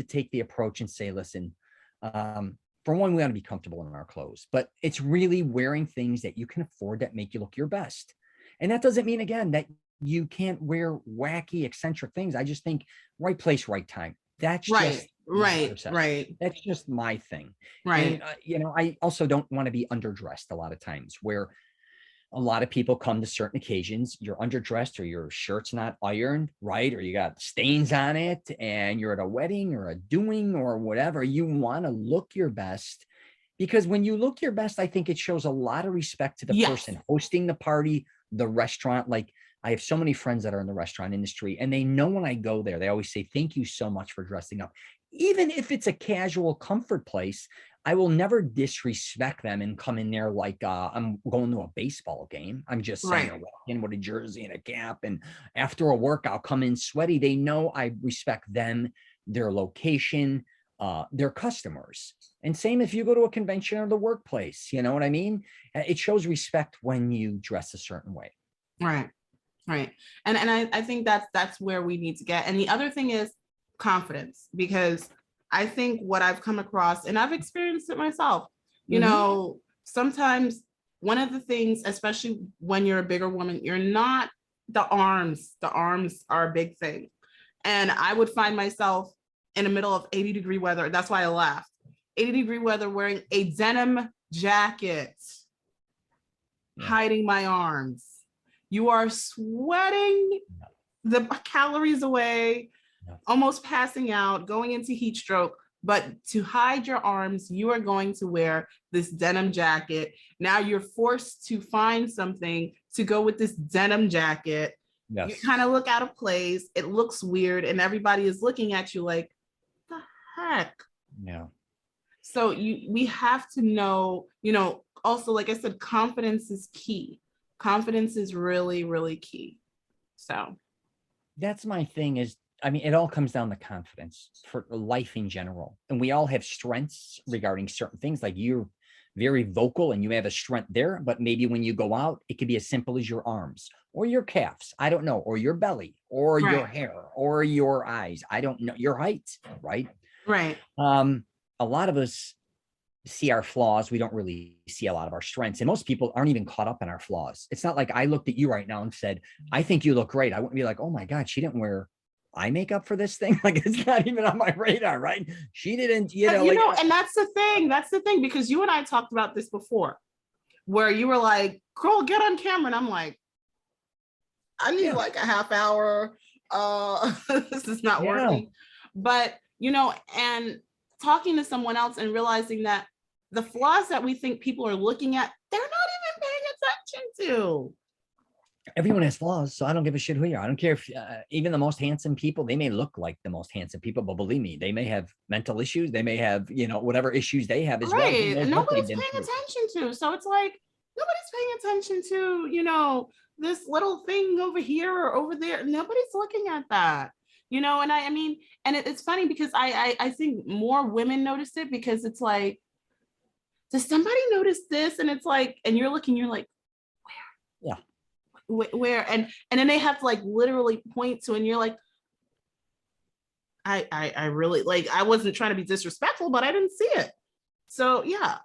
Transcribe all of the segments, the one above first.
take the approach and say, listen, for one, we want to be comfortable in our clothes, but it's really wearing things that you can afford that make you look your best. And that doesn't mean, again, that you can't wear wacky, eccentric things. I just think right place, right time. That's just right. That's just my thing. Right. And, I also don't want to be underdressed a lot of times, where a lot of people come to certain occasions, you're underdressed or your shirt's not ironed, right? Or you got stains on it and you're at a wedding or a doing or whatever. You want to look your best, because when you look your best, I think it shows a lot of respect to the person hosting the party, the restaurant. Like, I have so many friends that are in the restaurant industry, and they know when I go there, they always say, thank you so much for dressing up. Even if it's a casual comfort place, I will never disrespect them and come in there like I'm going to a baseball game. I'm just saying, I walk in with a jersey and a cap, and after a work, I'll come in sweaty. They know I respect them, their location, their customers. And same if you go to a convention or the workplace, you know what I mean? It shows respect when you dress a certain way. Right. And I think that's where we need to get. And the other thing is confidence, because I think what I've come across, and I've experienced it myself, you know, sometimes one of the things, especially when you're a bigger woman, you're not the arms are a big thing. And I would find myself in the middle of 80-degree weather. That's why I laughed. 80-degree weather, wearing a denim jacket, hiding my arms. You are sweating the calories away, almost passing out, going into heat stroke. But to hide your arms, you are going to wear this denim jacket. Now you're forced to find something to go with this denim jacket. Yes. You kind of look out of place. It looks weird, and everybody is looking at you like, the heck? Yeah. So we have to know, also, like I said, confidence is key. Confidence is really, really key. So that's my thing is, it all comes down to confidence for life in general. And we all have strengths regarding certain things. Like, you're very vocal and you have a strength there, but maybe when you go out, it could be as simple as your arms or your calves. I don't know, or your belly or your hair or your eyes. I don't know, your height, right? Right. A lot of us see our flaws. We don't really see a lot of our strengths, and most people aren't even caught up in our flaws. It's not like I looked at you right now and said, I think you look great. I wouldn't be like, oh my God, she didn't wear eye makeup for this thing. Like, it's not even on my radar, right? She didn't, and that's the thing, because you and I talked about this before, where you were like, girl, get on camera. And I'm like, I need like a half hour. This is not working. But, and talking to someone else and realizing that the flaws that we think people are looking at, they're not even paying attention to. Everyone has flaws, so I don't give a shit who you are. I don't care if even the most handsome people, they may look like the most handsome people, but believe me, they may have mental issues. They may have, whatever issues they have as well. And nobody's paying attention to. So it's like, nobody's paying attention to, this little thing over here or over there. Nobody's looking at that. And it's funny because I think more women notice it, because it's like, does somebody notice this? And it's like, and you're looking, you're like, where? Yeah. Where? And then they have to like literally point to, and you're like, I really, like, I wasn't trying to be disrespectful, but I didn't see it. So yeah.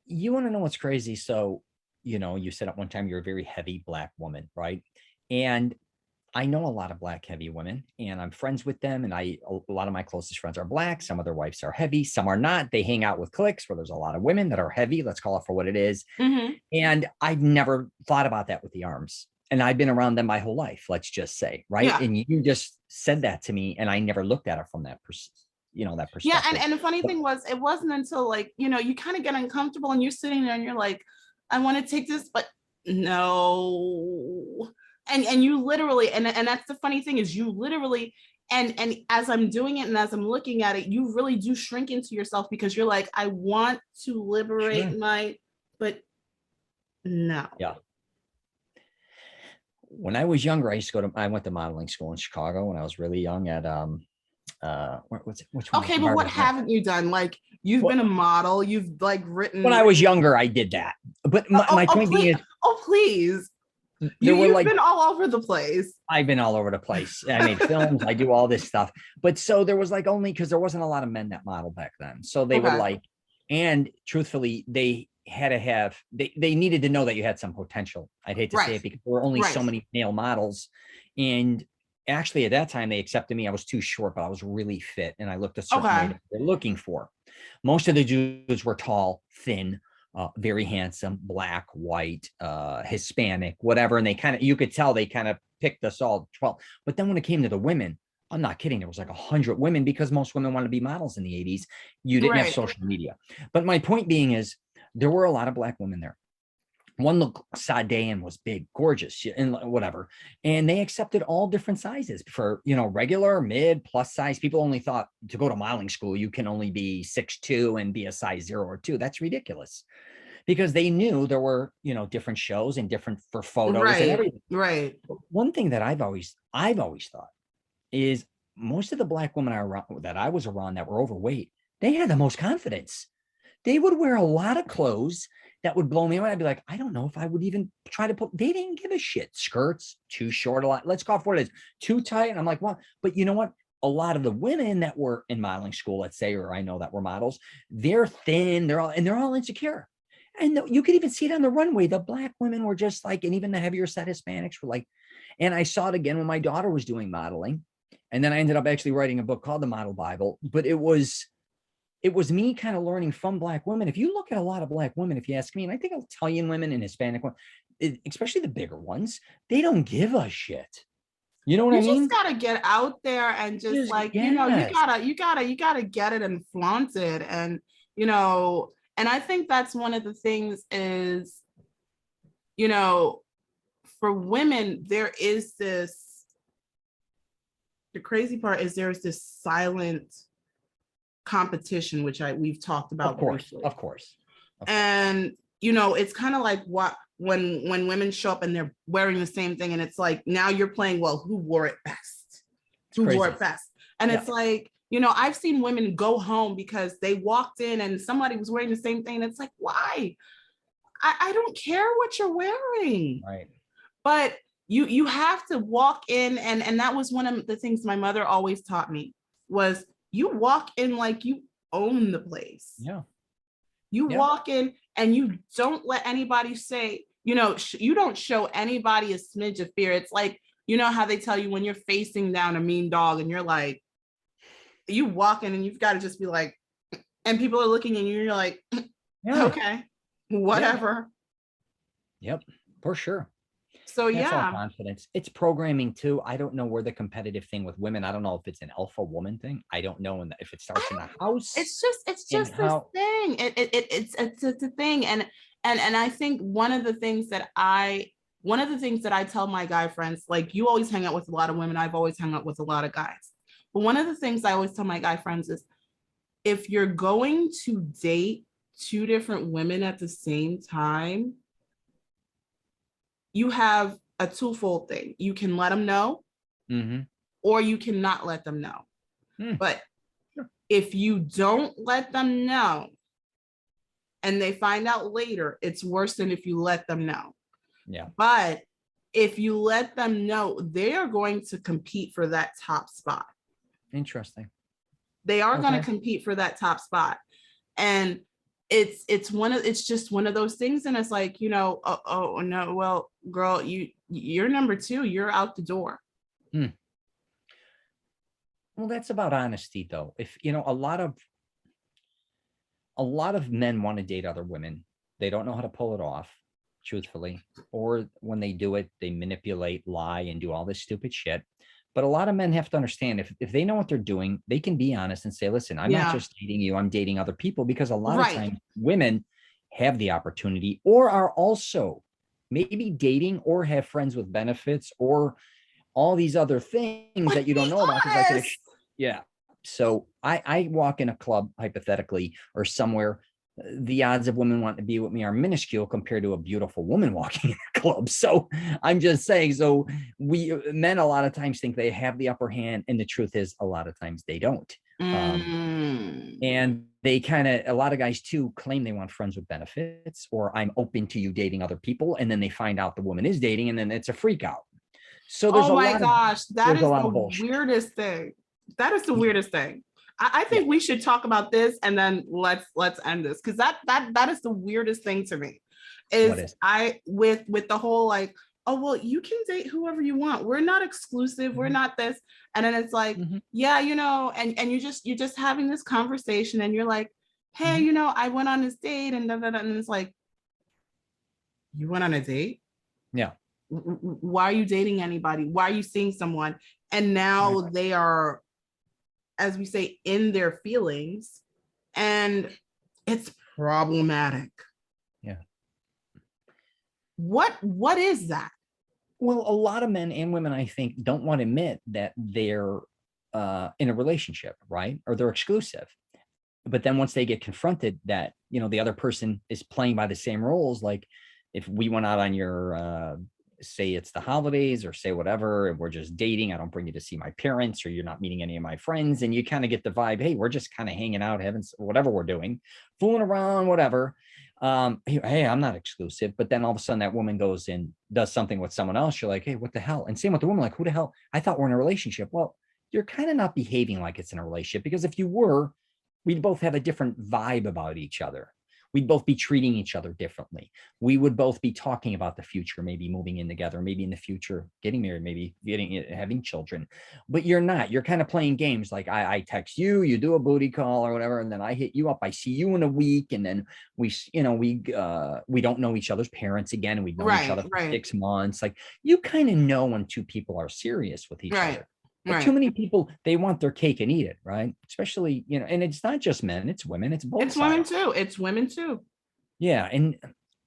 You want to know what's crazy? So, you said at one time you're a very heavy Black woman, right? And I know a lot of Black heavy women, and I'm friends with them. And a lot of my closest friends are Black. Some of their wives are heavy, some are not. They hang out with cliques where there's a lot of women that are heavy. Let's call it for what it is. And I've never thought about that with the arms. And I've been around them my whole life, let's just say, right? Yeah. And you just said that to me, and I never looked at it from that perspective. Yeah, and the funny thing was, it wasn't until like, you kind of get uncomfortable and you're sitting there and you're like, I want to take this, but no. And you literally, and that's the funny thing is, you literally, and as I'm doing it and as I'm looking at it, you really do shrink into yourself, because you're like, I want to liberate but no. Yeah. When I was younger, I went to modeling school in Chicago when I was really young at which one? Okay, but what haven't you done? Like, you've been a model, you've like written. When I was younger, I did that. But my point being is, please. there were You've been all over the place. I've been all over the place. I made films. I do all this stuff. But so there was like only because there wasn't a lot of men that modeled back then. So they were like, and truthfully, they had to have, they needed to know that you had some potential. I'd hate to say it because there were only so many male models. And actually at that time they accepted me. I was too short, but I was really fit. And I looked a certain way that they're looking for. Most of the dudes were tall, thin, very handsome, black, white, Hispanic, whatever. And they kind of, you could tell they kind of picked us all 12. But then when it came to the women, I'm not kidding, there was like 100 women because most women wanted to be models in the 80s. You didn't have social media. But my point being is there were a lot of black women there. One looked Sadean, was big, gorgeous, and whatever. And they accepted all different sizes for, you know, regular, mid, plus size. People only thought to go to modeling school, you can only be 6'2" and be a size 0 or 2. That's ridiculous. Because they knew there were, you know, different shows and different for photos and everything. Right. One thing that I've always thought is most of the black women that I was around that were overweight, they had the most confidence. They would wear a lot of clothes that would blow me away. I'd be like, I don't know if I would even try to put, they didn't give a shit. Skirts, too short, a lot. Let's call it what it is. Too tight. And I'm like, well, but you know what? A lot of the women that were in modeling school, let's say, or I know that were models, they're thin, they're all insecure. And you could even see it on the runway. The black women were just like, and even the heavier set Hispanics were like, and I saw it again when my daughter was doing modeling. And then I ended up actually writing a book called The Model Bible, but it was me kind of learning from black women. If you look at a lot of black women, if you ask me, and I think Italian women and Hispanic women, especially the bigger ones, they don't give a shit. You know what I mean? You just gotta get out there and just like, you know, you gotta get it and flaunt it. And, you know, and I think that's one of the things is, you know, for women, there is this, the crazy part is there's this silent competition, which we've talked about briefly. Of course. And, you know, it's kind of like what, when women show up and they're wearing the same thing and it's like, now you're playing, well, who wore it best? Wore it best? And it's like, you know, I've seen women go home because they walked in and somebody was wearing the same thing. And it's like, why? I don't care what you're wearing. Right. But you have to walk in. And that was one of the things my mother always taught me was you walk in like you own the place. Yeah. You walk in and you don't let anybody say, you know, you don't show anybody a smidge of fear. It's like, you know how they tell you when you're facing down a mean dog and you're like, you walk in and you've got to just be like, and people are looking at you and you're like, okay, whatever. Yep, for sure. So that's all confidence. It's programming too. I don't know where the competitive thing with women. I don't know if it's an alpha woman thing. I don't know if it starts in the house. It's just this thing. It's a thing. And I think one of the things that I tell my guy friends, like you always hang out with a lot of women. I've always hung out with a lot of guys. But one of the things I always tell my guy friends is if you're going to date two different women at the same time, you have a twofold thing. You can let them know, or you cannot let them know. But if you don't let them know and they find out later, it's worse than if you let them know. Yeah. But if you let them know, they are going to compete for that top spot. Interesting. They are going to compete for that top spot. And it's just one of those things. And it's like, you know, oh no, well, girl, you're number two, you're out the door. Well, that's about honesty though. If, you know, a lot of men want to date other women. They don't know how to pull it off, truthfully. Or when they do it, they manipulate, lie, and do all this stupid shit. But a lot of men have to understand if they know what they're doing, they can be honest and say, listen, I'm not just dating you, I'm dating other people, because a lot of times women have the opportunity or are also maybe dating or have friends with benefits or all these other things that you don't know about. So I walk in a club, hypothetically, or somewhere, the odds of women wanting to be with me are minuscule compared to a beautiful woman walking in a club. So I'm just saying, so men a lot of times think they have the upper hand, and the truth is a lot of times they don't. And they kind of, a lot of guys too claim they want friends with benefits, or I'm open to you dating other people. And then they find out the woman is dating, and then it's a freak out. So there's Oh a my lot of, gosh, that there's a is lot the of bullshit. weirdest thing. That is the Yeah. weirdest thing. I Yeah. think we should talk about this and then let's end this, because that is the weirdest thing to me. What Is is? I with the whole like, oh well, you can date whoever you want. We're not exclusive. We're not this. And then it's like, yeah, you know, and you're just having this conversation, and you're like, hey, you know, I went on this date, and da, da, da, and it's like, you went on a date? Yeah. Why are you dating anybody? Why are you seeing someone? And now they are, as we say, in their feelings, and it's problematic. Yeah. What is that? Well, a lot of men and women, I think, don't want to admit that they're in a relationship, right? Or they're exclusive. But then once they get confronted that, you know, the other person is playing by the same rules, like if we went out on your, say it's the holidays, or say whatever, and we're just dating, I don't bring you to see my parents, or you're not meeting any of my friends, and you kind of get the vibe, hey, we're just kind of hanging out, having whatever we're doing, fooling around, whatever. Hey, I'm not exclusive. But then all of a sudden that woman goes and does something with someone else. You're like, hey, what the hell? And same with the woman, like, who the hell? I thought we're in a relationship. Well, you're kind of not behaving like it's in a relationship, because if you were, we'd both have a different vibe about each other. We'd both be treating each other differently. We would both be talking about the future, maybe moving in together, maybe in the future getting married, maybe having children. But you're not. You're kind of playing games. Like I text you, you do a booty call or whatever, and then I hit you up. I see you in a week, and then we don't know each other's parents again, and we've known each other for 6 months. Like, you kind of know when two people are serious with each other. But too many people, they want their cake and eat it, right? Especially, you know, and it's not just men, it's women, it's both It's sides. women too. Yeah. And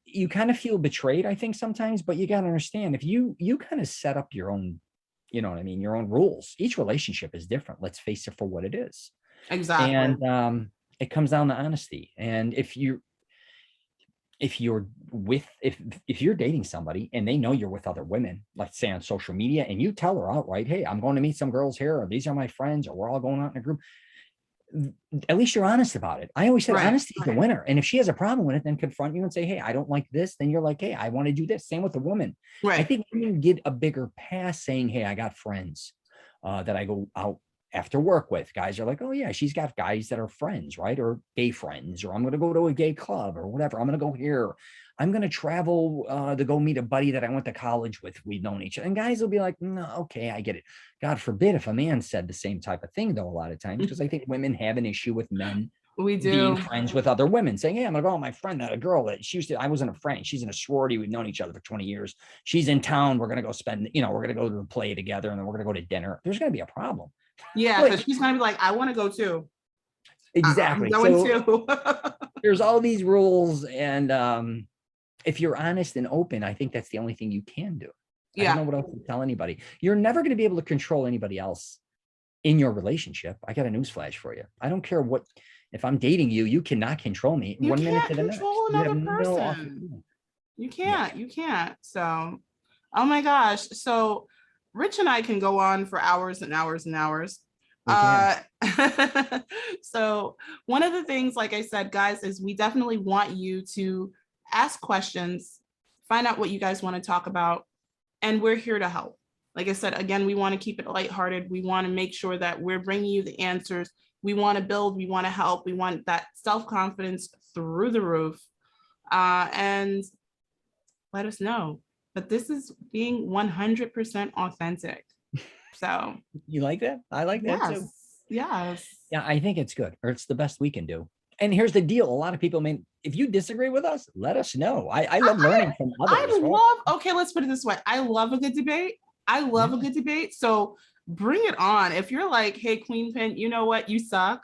you kind of feel betrayed, I think, sometimes, but you got to understand, if you kind of set up your own, you know what I mean, your own rules. Each relationship is different. Let's face it for what it is. Exactly. And it comes down to honesty. And if you're dating somebody and they know you're with other women, let's say on social media, and you tell her outright, hey, I'm going to meet some girls here, or these are my friends, or we're all going out in a group, at least you're honest about it. I always said honesty is the winner. And if she has a problem with it, then confront you and say, hey, I don't like this. Then you're like, hey, I want to do this. Same with the woman. I think women get a bigger pass saying, hey, I got friends that I go out after work with. Guys are like, oh yeah, she's got guys that are friends, right? Or gay friends, or I'm going to go to a gay club or whatever. I'm going to go here. I'm going to travel to go meet a buddy that I went to college with. We've known each other. And guys will be like, no, okay, I get it. God forbid if a man said the same type of thing, though, a lot of times, because I think women have an issue with men being friends with other women, saying, hey, I'm going to go with my friend, a girl that I wasn't a friend. She's in a sorority. We've known each other for 20 years. She's in town. We're going to go we're going to go to a play together, and then we're going to go to dinner. There's going to be a problem. Yeah, because she's going to be like, I want to go too. Exactly. So there's all these rules. And if you're honest and open, I think that's the only thing you can do. I don't know what else to tell anybody. You're never going to be able to control anybody else in your relationship. I got a newsflash for you. I don't care what, if I'm dating you, you cannot control me. You 1 minute can't to the next. control another person. You can't. You can't. So, oh my gosh. So Rich and I can go on for hours and hours and hours. So one of the things, like I said, guys, is we definitely want you to ask questions, find out what you guys want to talk about, and we're here to help. Like I said, again, we want to keep it lighthearted. We want to make sure that we're bringing you the answers. We want to build, we want to help. We want that self-confidence through the roof. And let us know. But this is being 100% authentic. So you like that? I like that too. Yes. Yeah, I think it's good, or it's the best we can do. And here's the deal. A lot of people if you disagree with us, let us know. I love learning from others. Okay, let's put it this way. I love a good debate. I love a good debate. So bring it on. If you're like, hey, Queen Pin, you know what? You suck.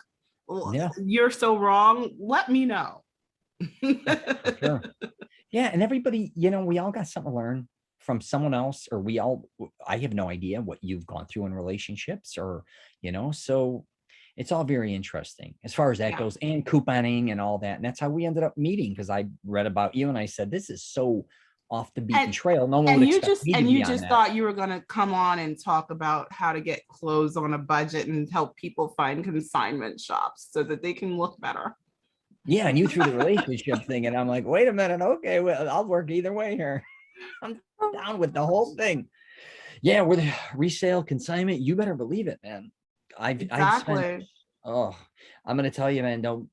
You're so wrong. Let me know. Sure. Yeah. And everybody, we all got something to learn from someone else, or I have no idea what you've gone through in relationships, or, so it's all very interesting as far as that goes, and couponing and all that. And that's how we ended up meeting, because I read about you and I said, this is so off the beaten trail. No one would expect me to be on that. Thought you were going to come on and talk about how to get clothes on a budget and help people find consignment shops so that they can look better. Yeah, and you threw the relationship thing, and I'm like, wait a minute, okay, well, I'll work either way here. I'm down with the whole thing. Yeah, with the resale consignment, you better believe it, man. I've spent, I'm gonna tell you, man,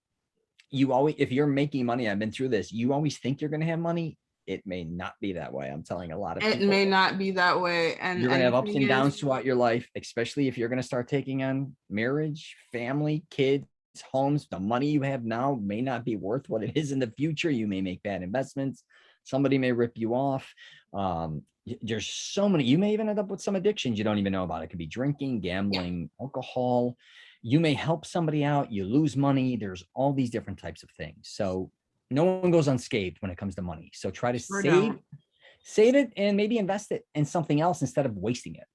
you always, if you're making money, I've been through this, you always think you're gonna have money. It may not be that way. I'm telling a lot of people. It may not be that way. And you're gonna have ups and downs throughout your life, especially if you're gonna start taking on marriage, family, kids, homes. The money you have now may not be worth what it is in the future. You may make bad investments. Somebody may rip you off. There's so many. You may even end up with some addictions you don't even know about. It could be drinking, gambling, alcohol. You may help somebody out. You lose money. There's all these different types of things. So no one goes unscathed when it comes to money. So try to save it and maybe invest it in something else instead of wasting it.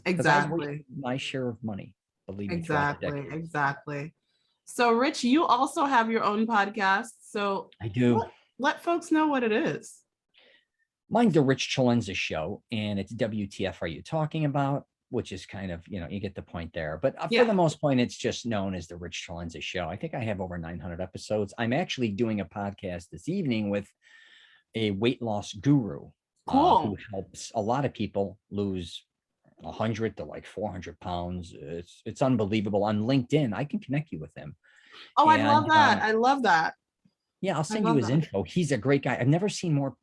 Exactly. My share of money. Believe me. Exactly. So Rich, you also have your own podcast. So I do. Let folks know what it is. Mine's the Rich Celenza Show, and it's WTF Are You Talking About? Which is kind of, you get the point there. But for the most part, it's just known as the Rich Celenza Show. I think I have over 900 episodes. I'm actually doing a podcast this evening with a weight loss guru who helps a lot of people lose 100 to like 400 pounds. It's unbelievable. On LinkedIn, I can connect you with him. Oh, I love that. I love that. Yeah, I'll send you his info. He's a great guy. I've never seen more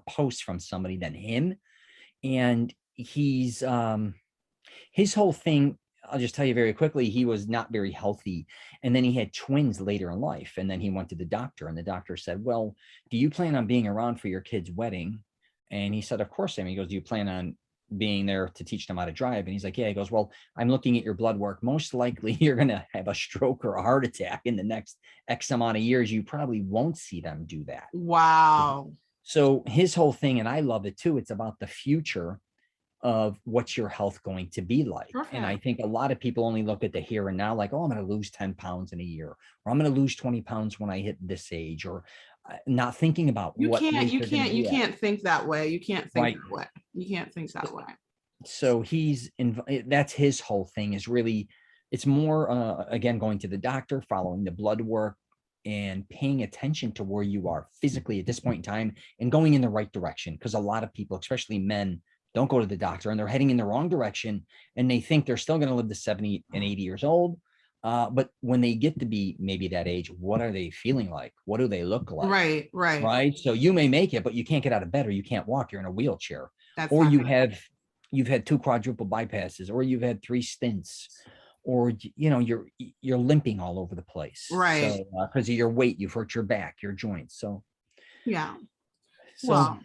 posts from somebody than him. And he's his whole thing, I'll just tell you very quickly, he was not very healthy, and then he had twins later in life, and then he went to the doctor, and the doctor said, well, do you plan on being around for your kid's wedding? And he said, of course. He goes, do you plan on being there to teach them how to drive? And he's like, yeah. He goes, well, I'm looking at your blood work. Most likely you're going to have a stroke or a heart attack in the next X amount of years. You probably won't see them do that. Wow. So his whole thing, and I love it too, it's about the future of what's your health going to be like. Perfect. And I think a lot of people only look at the here and now, like, oh, I'm going to lose 10 pounds in a year, or I'm going to lose 20 pounds when I hit this age, or not thinking about you can't think that way. You can't think that way. You can't think that way. So that's his whole thing, is really, it's more, again, going to the doctor, following the blood work, and paying attention to where you are physically at this point in time and going in the right direction. Because a lot of people, especially men, don't go to the doctor, and they're heading in the wrong direction, and they think they're still going to live to 70 and 80 years old. But when they get to be maybe that age, what are they feeling like? What do they look like? Right. So you may make it, but you can't get out of bed, or you can't walk. You're in a wheelchair, or you've had 2 quadruple bypasses, or you've had 3 stents, or, you're limping all over the place. Right. So, because of your weight, you've hurt your back, your joints. So, yeah. So, well,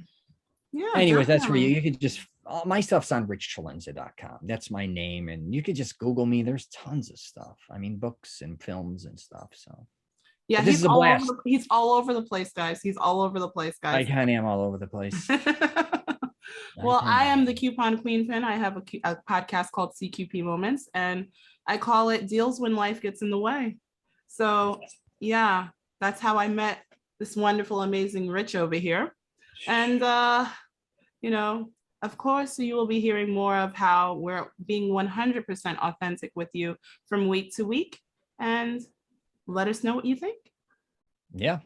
yeah. Anyways, definitely. That's for you. You could just, my stuff's on richcelenza.com. That's my name. And you could just Google me. There's tons of stuff. I mean, books and films and stuff. So yeah, he's all over the place, guys. He's all over the place, guys. I kind of am all over the place. Well, I am the Coupon Queen Pin. I have a podcast called CQP Moments, and I call it Deals When Life Gets in the Way. So yeah, that's how I met this wonderful, amazing Rich over here. And, of course, you will be hearing more of how we're being 100% authentic with you from week to week. And let us know what you think. Yeah.